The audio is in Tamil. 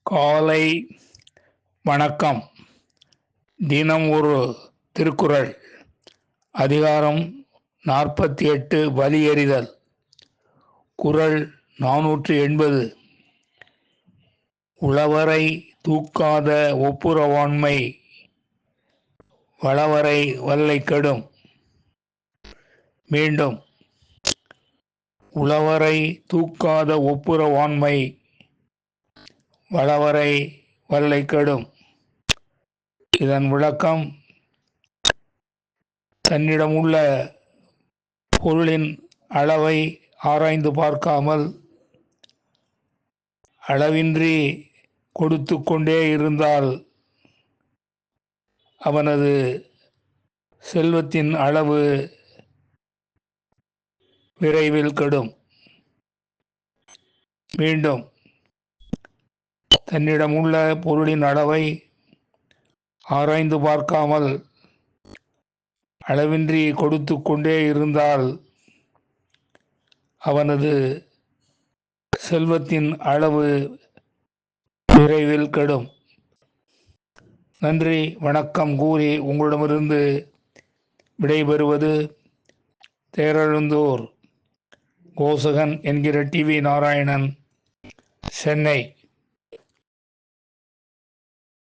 காலை வணக்கம். தினம் ஒரு திருக்குறள். அதிகாரம் 48 பலியெறிதல். குறள் 480. உளவரை தூக்காத ஒப்புரவாண்மை வளவரை வல்லை கெடும். மீண்டும். உளவரை தூக்காத ஒப்புரவாண்மை வளவரை வல்லை கெடும். இதன் விளக்கம்: தன்னிடம் உள்ள பொருளின் அளவை ஆராய்ந்து பார்க்காமல் அளவின்றி கொடுத்து கொண்டே இருந்தால் அவனது செல்வத்தின் அளவு விரைவில் கெடும். மீண்டும். தன்னிடம் உள்ள பொருளின் அளவை ஆராய்ந்து பார்க்காமல் அளவின்றி கொடுத்து கொண்டே இருந்தால் அவனது செல்வத்தின் அளவு விரைவில் கெடும். நன்றி வணக்கம் கூறி உங்களிடமிருந்து விடைபெறுவது தேரெழுந்தூர் கோசகன் என்கிற டிவி நாராயணன், சென்னை.